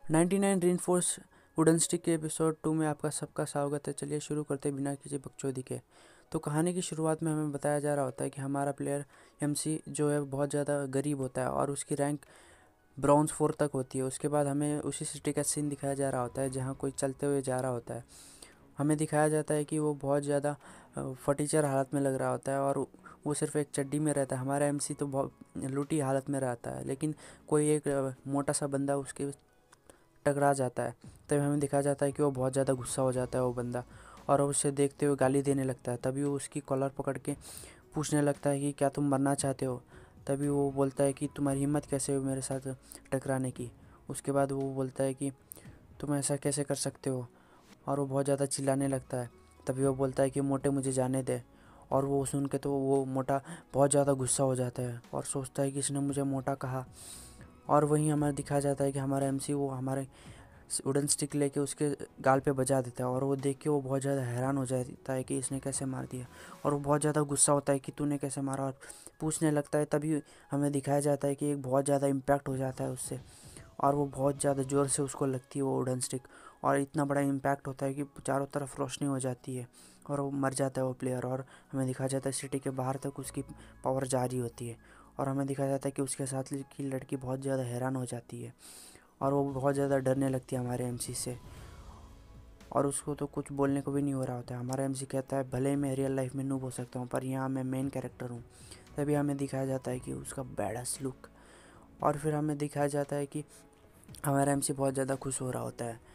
99 reinforce wooden stick के episode 2 में आपका सबका स्वागत है। चलिए शुरू करते बिना किसी बकचोदी के। तो कहानी की शुरुआत में हमें बताया जा रहा होता है कि हमारा प्लेयर एमसी जो है बहुत ज़्यादा गरीब होता है और उसकी रैंक ब्रॉन्ज 4 तक होती है। उसके बाद हमें उसी सिटी का सीन दिखाया जा रहा होता है जहाँ कोई चलते हुए जा रहा होता है। हमें दिखाया जाता है कि वो बहुत ज़्यादा फटीचर हालत में लग रहा होता है और वो सिर्फ एक चड्डी में रहता है। हमारा एमसी तो बहुत लूटी हालत में रहता है, लेकिन कोई एक मोटा सा बंदा उसके टकरा जाता है। तभी हमें दिखाया जाता है कि वो बहुत ज़्यादा गुस्सा हो जाता है वो बंदा, और उसे देखते हुए गाली देने लगता है। तभी वो उसकी कॉलर पकड़ के पूछने लगता है कि क्या तुम मरना चाहते हो। तभी वो बोलता है कि तुम्हारी हिम्मत कैसे हुई मेरे साथ टकराने की। उसके बाद वो बोलता है कि तुम ऐसा कैसे कर सकते हो, और वो बहुत ज़्यादा चिल्लाने लगता है। तभी वो बोलता है कि मोटे मुझे जाने दे, और वो सुन के तो वो मोटा बहुत ज़्यादा गुस्सा हो जाता है और सोचता है कि इसने मुझे मोटा कहा। और वहीं हमें दिखाया जाता है कि हमारा एमसी वो हमारे वुडन स्टिक लेके उसके गाल पे बजा देता है, और वो देख के वो बहुत ज़्यादा हैरान हो जाता है कि इसने कैसे मार दिया। और वो बहुत ज़्यादा गुस्सा होता है कि तूने कैसे मारा, और पूछने लगता है। तभी हमें दिखाया जाता है कि एक बहुत ज़्यादा इम्पैक्ट हो जाता है उससे, और वो बहुत ज़्यादा ज़ोर से उसको लगती है वो वुडन स्टिक, और इतना बड़ा इम्पैक्ट होता है कि चारों तरफ रोशनी हो जाती है और वो मर जाता है वो प्लेयर। और हमें दिखाया जाता है सिटी के बाहर तक उसकी पावर जारी होती है, और हमें दिखाया जाता है कि उसके साथ की लड़की बहुत ज़्यादा हैरान हो जाती है और वो बहुत ज़्यादा डरने लगती है हमारे एमसी से, और उसको तो कुछ बोलने को भी नहीं हो रहा होता है। हमारा एमसी कहता है भले मैं रियल लाइफ में नूब हो सकता हूँ, पर यहाँ मैं मेन कैरेक्टर हूँ। तभी हमें दिखाया जाता है कि उसका बैडस लुक, और फिर हमें दिखाया जाता है कि हमारा एमसी बहुत ज़्यादा खुश हो रहा होता है।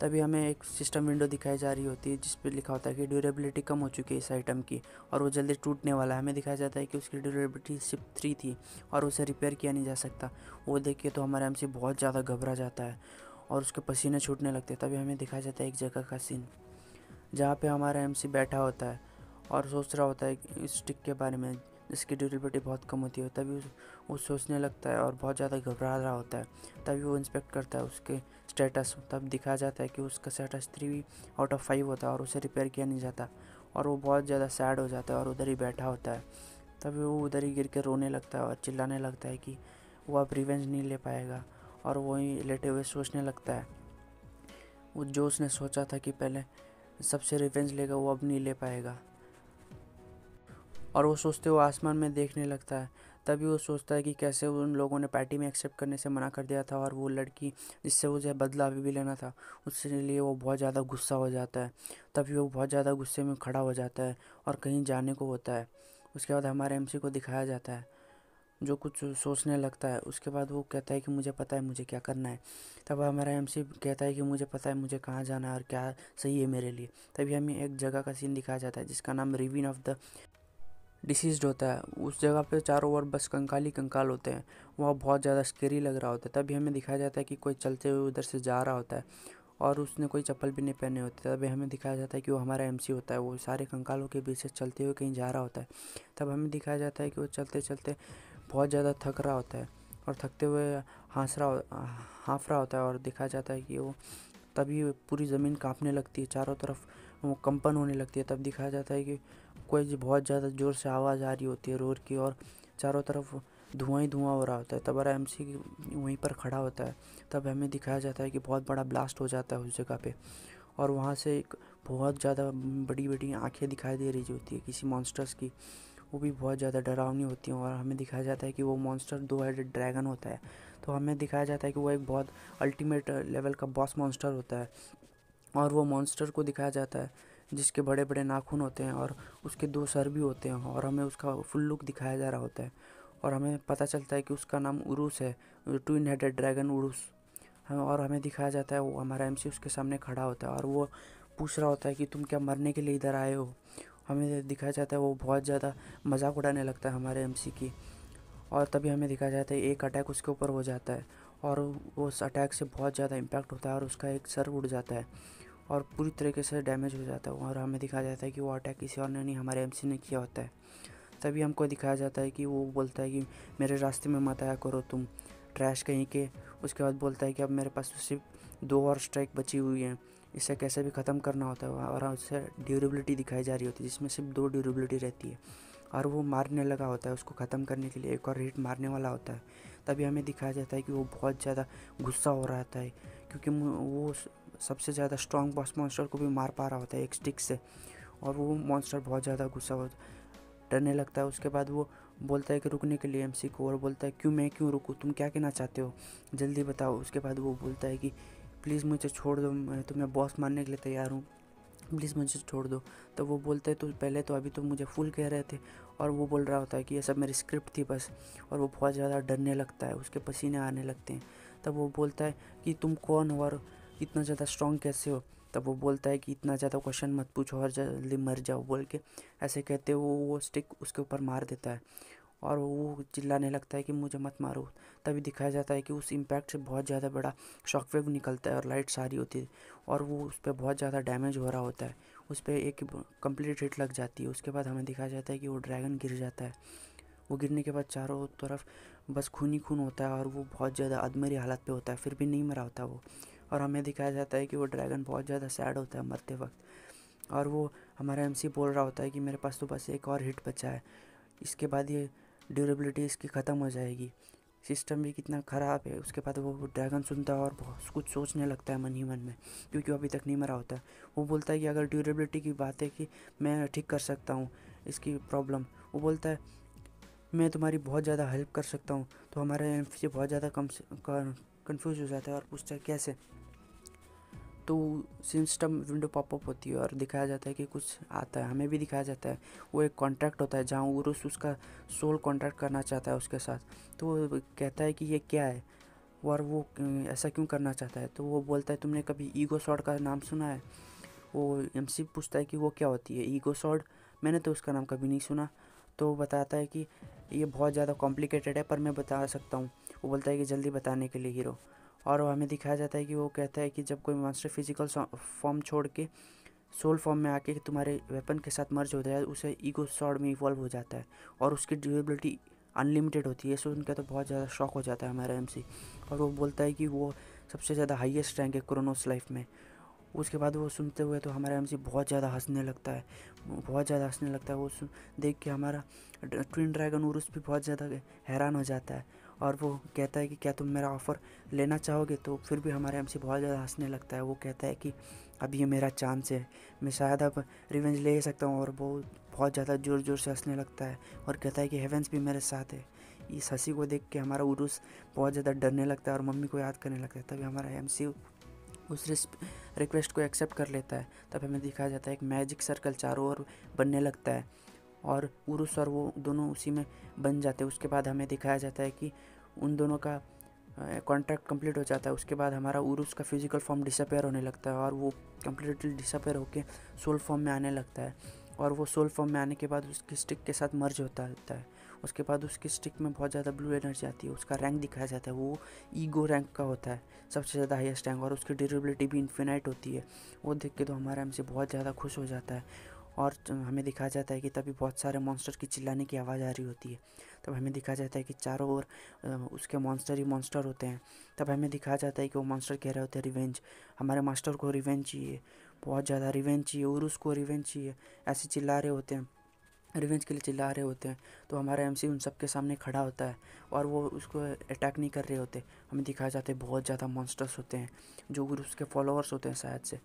तभी हमें एक सिस्टम विंडो दिखाई जा रही होती है जिस पे लिखा होता है कि ड्यूरेबिलिटी कम हो चुकी है इस आइटम की, और वो जल्दी टूटने वाला है। हमें दिखाया जाता है कि उसकी ड्यूरेबिलिटी सिर्फ 3 थी और उसे रिपेयर किया नहीं जा सकता। वो देख के तो हमारा एमसी बहुत ज़्यादा घबरा जाता है और उसके पसीने छूटने लगते हैं। तभी हमें दिखाया जाता है एक जगह का सीन जहाँ पे हमारा एमसी बैठा होता है और सोच रहा होता है इस स्टिक के बारे में जिसकी ड्यूरेबिलिटी बहुत कम होती है। तभी वो सोचने लगता है और बहुत ज़्यादा घबरा रहा होता है। तभी वो इंस्पेक्ट करता है उसके स्टेटस। तब दिखाया जाता है कि उसका स्टेटस 3/5 होता है और उसे रिपेयर किया नहीं जाता, और वो बहुत ज़्यादा सैड हो जाता है और उधर ही बैठा होता है। तभी वो उधर ही गिर के रोने लगता है और चिल्लाने लगता है कि वो अब रिवेंज नहीं ले पाएगा, और वहीं लेटे हुए सोचने लगता है वो जो उसने सोचा था कि पहले सबसे रिवेंज लेगा वो अब नहीं ले पाएगा। और वो सोचते हुए आसमान में देखने लगता है। तभी वो सोचता है कि कैसे उन लोगों ने पार्टी में एक्सेप्ट करने से मना कर दिया था, और वो लड़की जिससे उसे बदला अभी भी लेना था उसके लिए वो बहुत ज़्यादा गुस्सा हो जाता है। तभी वो बहुत ज़्यादा गुस्से में खड़ा हो जाता है और कहीं जाने को होता है। उसके बाद हमारे एमसी को दिखाया जाता है जो कुछ सोचने लगता है। उसके बाद वो कहता है कि मुझे पता है मुझे क्या करना है। तब हमारा एमसी कहता है कि मुझे पता है मुझे कहाँ जाना है और क्या सही है मेरे लिए। तभी हमें एक जगह का सीन दिखाया जाता है जिसका नाम रिवीन ऑफ द डिसीज्ड होता है। उस जगह पे चारों ओर बस कंकाल ही कंकाल होते हैं। वह बहुत ज़्यादा स्केरी लग रहा होता है। तभी हमें दिखाया जाता है कि कोई चलते हुए उधर से जा रहा होता है और उसने कोई चप्पल भी नहीं पहने होते। तभी हमें दिखाया जाता है कि वो हमारा एमसी होता है। वो सारे कंकालों के बीच से चलते हुए कहीं जा रहा होता है। तब हमें दिखाया जाता है कि वो चलते चलते बहुत ज़्यादा थक रहा होता है और थकते हुए हाँफ रहा होता है, और दिखाया जाता है कि वो तभी पूरी ज़मीन कांपने लगती है, चारों तरफ वो कंपन होने लगती है। तब दिखाया जाता है कि कोई बहुत ज़्यादा ज़ोर से आवाज़ आ रही होती है रोर की, और चारों तरफ धुआं ही धुआं हो रहा होता है। तब हमारा एमसी वहीं पर खड़ा होता है। तब हमें दिखाया जाता है कि बहुत बड़ा ब्लास्ट हो जाता है उस जगह पे, और वहाँ से एक बहुत ज़्यादा बड़ी बड़ी आँखें दिखाई दे रही होती है किसी मॉन्स्टर्स की। वो भी बहुत ज़्यादा डरावनी होती हैं, और हमें दिखाया जाता है कि वो मॉन्स्टर 2 हेडेड ड्रैगन होता है। तो हमें दिखाया जाता है कि वो एक बहुत अल्टीमेट लेवल का बॉस मॉन्स्टर होता है, और वो मॉन्स्टर को दिखाया जाता है जिसके बड़े बड़े नाखून होते हैं और उसके 2 सर भी होते हैं, और हमें उसका फुल लुक दिखाया जा रहा होता है। और हमें पता चलता है कि उसका नाम उरुस है, ट्विन हेडेड ड्रैगन उरुस। और हमें दिखाया जाता है वो हमारा एमसी उसके सामने खड़ा होता है और वो पूछ रहा होता है कि तुम क्या मरने के लिए इधर आए हो। हमें दिखाया जाता है वो बहुत ज़्यादा मजाक उड़ाने लगता है हमारे एमसी की, और तभी हमें दिखाया जाता है एक अटैक उसके ऊपर हो जाता है, और वो उस अटैक से बहुत ज़्यादा इम्पैक्ट होता है और उसका एक सर उड़ जाता है और पूरी तरीके से डैमेज हो जाता है। और हमें दिखाया जाता है कि वो अटैक किसी और ने नहीं, हमारे एमसी ने किया होता है। तभी हमको दिखाया जाता है कि वो बोलता है कि मेरे रास्ते में मत आया करो तुम ट्रैश कहीं के। उसके बाद बोलता है कि अब मेरे पास सिर्फ 2 और स्ट्राइक बची हुई हैं, इसे कैसे भी ख़त्म करना होता है। और उससे ड्यूरेबिलिटी दिखाई जा रही होती है जिसमें सिर्फ 2 ड्यूरेबिलिटी रहती है, और वो मारने लगा होता है उसको ख़त्म करने के लिए, एक और हिट मारने वाला होता है। तभी हमें दिखाया जाता है कि वो बहुत ज़्यादा गुस्सा हो रहा था है क्योंकि वो सबसे ज़्यादा स्ट्रॉन्ग बॉस मॉन्स्टर को भी मार पा रहा होता है एक स्टिक से, और वो मॉन्स्टर बहुत ज़्यादा गुस्सा हो डरने लगता है। उसके बाद वो बोलता है कि रुकने के लिए एमसी को, और बोलता है मैं क्यों रुकूँ, तुम क्या कहना चाहते हो, जल्दी बताओ। उसके बाद वो बोलता है कि प्लीज़ मुझे छोड़ दो, मैं तुम्हें बॉस मारने के लिए तैयार हूँ, प्लीज़ मुझे छोड़ दो। तो वो बोलते हैं तो पहले तो अभी तो मुझे फुल कह रहे थे, और वो बोल रहा होता है कि ये सब मेरी स्क्रिप्ट थी बस, और वो बहुत ज़्यादा डरने लगता है, उसके पसीने आने लगते हैं। तब वो बोलता है कि तुम कौन हो और इतना ज़्यादा स्ट्रॉन्ग कैसे हो। तब वो बोलता है कि इतना ज़्यादा क्वेश्चन मत पूछो और जल्दी मर जाओ बोल के, ऐसे कहते वो स्टिक उसके ऊपर मार देता है, और वो चिल्लाने लगता है कि मुझे मत मारो। तभी दिखाया जाता है कि उस इम्पैक्ट से बहुत ज़्यादा बड़ा शॉकवेव निकलता है और लाइट सारी होती है, और वो उस पर बहुत ज़्यादा डैमेज हो रहा होता है, उस पर एक कंप्लीट हिट लग जाती है। उसके बाद हमें दिखाया जाता है कि वो ड्रैगन गिर जाता है। वो गिरने के बाद चारों तरफ बस खून ही खून होता है, और वो बहुत ज़्यादा अधमरी हालत पे होता है, फिर भी नहीं मरा होता वो। और हमें दिखाया जाता है कि वो ड्रैगन बहुत ज़्यादा सैड होता है मरते वक्त, और वो हमारा एमसी बोल रहा होता है कि मेरे पास तो बस एक और हिट बचा है, इसके बाद ये ड्यूरेबिलिटी इसकी ख़त्म हो जाएगी, सिस्टम भी कितना ख़राब है। उसके बाद वो ड्रैगन सुनता है और बहुत कुछ सोचने लगता है मन ही मन में, क्योंकि वो अभी तक नहीं मरा होता है। वो बोलता है कि अगर ड्यूरेबिलिटी की बात है कि मैं ठीक कर सकता हूँ इसकी प्रॉब्लम, वो बोलता है मैं तुम्हारी बहुत ज़्यादा हेल्प कर सकता हूँ। तो हमारा एमसी बहुत ज़्यादा कंफ्यूज हो जाता है और पूछता है कैसे। तो सिस्टम विंडो पॉपअप होती है और दिखाया जाता है कि कुछ आता है, हमें भी दिखाया जाता है वो एक कॉन्ट्रैक्ट होता है जहाँ उरुस उसका सोल कॉन्ट्रैक्ट करना चाहता है उसके साथ। तो वो कहता है कि ये क्या है और वो ऐसा क्यों करना चाहता है। तो वो बोलता है तुमने कभी ईगो सॉर्ड का नाम सुना है। वो एमसी पूछता है कि वो क्या होती है ईगो सॉर्ड, मैंने तो उसका नाम कभी नहीं सुना। तो वो बताता है कि ये बहुत ज़्यादा कॉम्प्लिकेटेड है पर मैं बता सकता हूँ। वो बोलता है कि जल्दी बताने के लिए हीरो। और हमें दिखाया जाता है कि वो कहता है कि जब कोई मॉन्स्टर फिजिकल फॉर्म छोड़ के सोल फॉर्म में आके तुम्हारे वेपन के साथ मर्ज होता है, उसे ईगो सॉर्ड में इवॉल्व हो जाता है, और उसकी ड्यूरेबिलिटी अनलिमिटेड होती है। सुन के तो बहुत ज़्यादा शॉक हो जाता है हमारा एमसी, और वो बोलता है कि वो सबसे ज़्यादा हाईएस्ट रैंक है क्रोनोस लाइफ में। उसके बाद वो सुनते हुए तो हमारा एमसी बहुत ज़्यादा हंसने लगता है, बहुत ज़्यादा हंसने लगता है। वो देख के हमारा ट्विन ड्रैगन उरुस भी बहुत ज़्यादा हैरान हो जाता है, और वो कहता है कि क्या तुम मेरा ऑफ़र लेना चाहोगे। तो फिर भी हमारा एमसी बहुत ज़्यादा हंसने लगता है। वो कहता है कि अब ये मेरा चांस है, मैं शायद अब रिवेंज ले सकता हूँ। और वो बहुत ज़्यादा ज़ोर ज़ोर से हंसने लगता है और कहता है कि हेवेंस भी मेरे साथ है। इस हंसी को देख के हमारा उरुस बहुत ज़्यादा डरने लगता है और मम्मी को याद करने लगता है। तभी हमारा एमसी उस रिक्वेस्ट को एक्सेप्ट कर लेता है। तब हमें दिखाया जाता है एक मैजिक सर्कल चारों ओर बनने लगता है, और उरुस और वो दोनों उसी में बन जाते हैं। उसके बाद हमें दिखाया जाता है कि उन दोनों का कॉन्ट्रैक्ट कंप्लीट हो जाता है। उसके बाद हमारा उरुस का फिजिकल फॉर्म डिसअपेयर होने लगता है, और वो कम्प्लीटली डिसअपेयर होकर सोल फॉर्म में आने लगता है। और वो सोल फॉर्म में आने के बाद उसकी स्टिक के साथ मर्ज होता है। उसके बाद उसकी स्टिक में बहुत ज़्यादा ब्लू एनर्जी आती है। उसका रैंक दिखाया जाता है, वो ईगो रैंक का होता है, सबसे ज़्यादा हाईएस्ट रैंक, और उसकी ड्यूरेबिलिटी भी इन्फिनाइट होती है। वो देख के तो हमारा एमसी बहुत ज़्यादा खुश हो जाता है। और हमें दिखाया जाता है कि तभी बहुत सारे मॉन्स्टर की चिल्लाने की आवाज़ आ रही होती है। तब हमें दिखाया जाता है कि चारों ओर उसके मॉन्स्टर ही मॉन्स्टर होते हैं। तब हमें दिखाया जाता है कि वो मॉन्स्टर कह रहे होते हैं रिवेंज, हमारे मास्टर को रिवेंज चाहिए, बहुत ज़्यादा रिवेंज चाहिए, और उसको रिवेंज चाहिए, ऐसे चिल्ला रहे होते हैं, रिवेंज के लिए चिल्ला रहे होते हैं। तो हमारा एमसी उन सब के सामने खड़ा होता है, और वो उसको अटैक नहीं कर रहे होते। हमें दिखाया जाता है बहुत ज़्यादा मॉन्स्टर्स होते हैं जो उसके फॉलोअर्स होते हैं शायद से।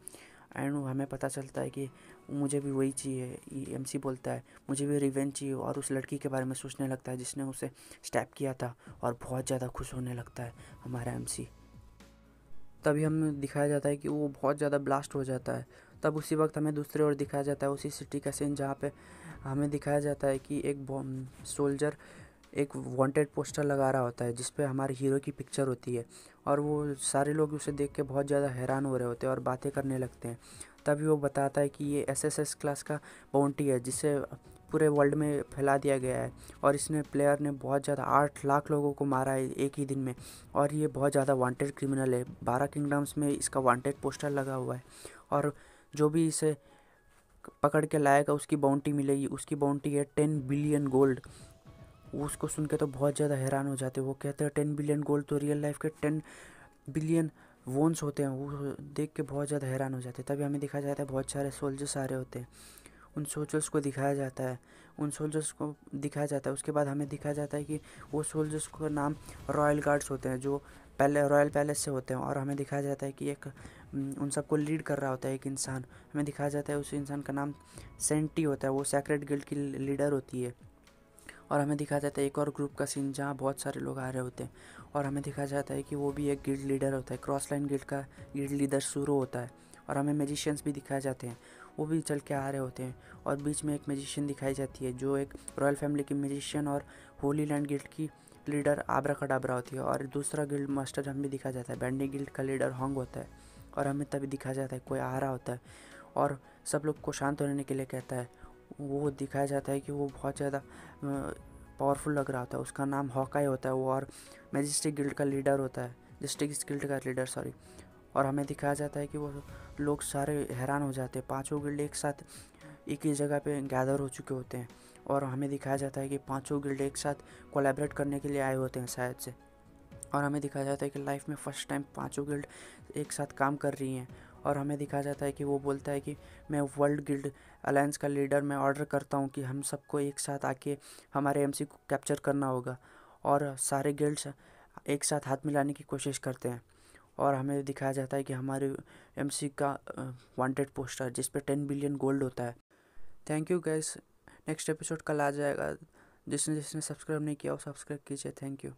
एंड हमें पता चलता है कि मुझे भी वही चाहिए, एमसी बोलता है मुझे भी रिवेंज चाहिए, और उस लड़की के बारे में सोचने लगता है जिसने उसे स्टैप किया था, और बहुत ज़्यादा खुश होने लगता है हमारा एमसी। तभी हमें दिखाया जाता है कि वो बहुत ज़्यादा ब्लास्ट हो जाता है। तब उसी वक्त हमें दूसरी ओर दिखाया जाता है उसी सिटी का सीन, जहाँ पे हमें दिखाया जाता है कि एक सोल्जर एक वांटेड पोस्टर लगा रहा होता है जिस पे हमारे हीरो की पिक्चर होती है, और वो सारे लोग उसे देख के बहुत ज़्यादा हैरान हो रहे होते हैं और बातें करने लगते हैं। तभी वो बताता है कि ये एसएसएस क्लास का बाउंटी है जिसे पूरे वर्ल्ड में फैला दिया गया है, और इसने प्लेयर ने बहुत ज़्यादा 8 लाख लोगों को मारा है एक ही दिन में, और ये बहुत ज़्यादा वांटेड क्रिमिनल है। 12 किंगडम्स में इसका वांटेड पोस्टर लगा हुआ है, और जो भी इसे पकड़ के लाएगा उसकी बाउंटी मिलेगी। उसकी बाउंटी है 10 बिलियन गोल्ड। उसको सुन के तो बहुत ज़्यादा हैरान हो जाते हैं। वो कहते हैं 10 बिलियन गोल्ड तो रियल लाइफ के 10 बिलियन वोन्स होते हैं। वो देख के बहुत ज़्यादा हैरान हो जाते हैं। तभी हमें दिखाया जाता है बहुत सारे सोल्जर्स आ रहे होते हैं, उन सोल्जर्स को दिखाया जाता है, उन सोल्जर्स को दिखाया जाता है। उसके बाद हमें दिखाया जाता है कि वो सोल्जर्स का नाम रॉयल गार्ड्स होते हैं, जो रॉयल पैलेस से होते हैं और हमें दिखाया जाता है कि एक उन सबको लीड कर रहा होता है एक इंसान। हमें दिखाया जाता है उस इंसान का नाम सेंटी होता है, वो सेक्रेट गिल्ड की लीडर होती है। और हमें दिखाया जाता है एक और ग्रुप का सीन जहाँ बहुत सारे लोग आ रहे होते हैं और हमें दिखाया जाता है कि वो भी एक गिल्ड लीडर होता है, क्रॉस लाइन गिल्ड का गिल्ड लीडर शुरू होता है। और हमें मैजिशियंस भी दिखाए जाते हैं, वो भी चल के आ रहे होते हैं। और बीच में एक मैजिशियन दिखाई जाती है जो एक रॉयल फैमिली की मैजिशियन और होली लैंड गिल्ड की लीडर आब्राकडाब्रा होती है। और दूसरा गिल्ड मास्टर हमें दिखाया जाता है, बैंडी गिल्ड का लीडर होंग होता है। और हमें तभी दिखाया जाता है कोई आ रहा होता है और सब लोग को शांत होने के लिए कहता है। वो दिखाया जाता है कि वो बहुत ज़्यादा पावरफुल लग रहा होता है, उसका नाम हॉकाई होता है वो, और मैजिस्टिक गिल्ड का लीडर होता है, जस्टिक गिल्ड का लीडर सॉरी। और हमें दिखाया जाता है कि वो लोग सारे हैरान हो जाते हैं, पांचों गिल्ड एक साथ एक ही जगह पे गैदर हो चुके होते हैं। और हमें दिखाया जाता है कि पांचों गिल्ड एक साथ कोलैबोरेट करने के लिए आए होते हैं शायद से। और हमें दिखाया जाता है कि लाइफ में फ़र्स्ट टाइम पांचों गिल्ड एक साथ काम कर रही हैं। और हमें दिखाया जाता है कि वो बोलता है कि मैं वर्ल्ड गिल्ड अलायंस का लीडर, मैं ऑर्डर करता हूँ कि हम सबको एक साथ आके हमारे एमसी को कैप्चर करना होगा। और सारे गिल्ड्स एक साथ हाथ मिलाने की कोशिश करते हैं। और हमें दिखाया जाता है कि हमारे एमसी का वांटेड पोस्टर जिस पे 10 बिलियन गोल्ड होता है। Thank you gas, next episode कल आ जाएगा। जिसने जिसने सब्सक्राइब नहीं किया वो सब्सक्राइब कीजिए। Thank you.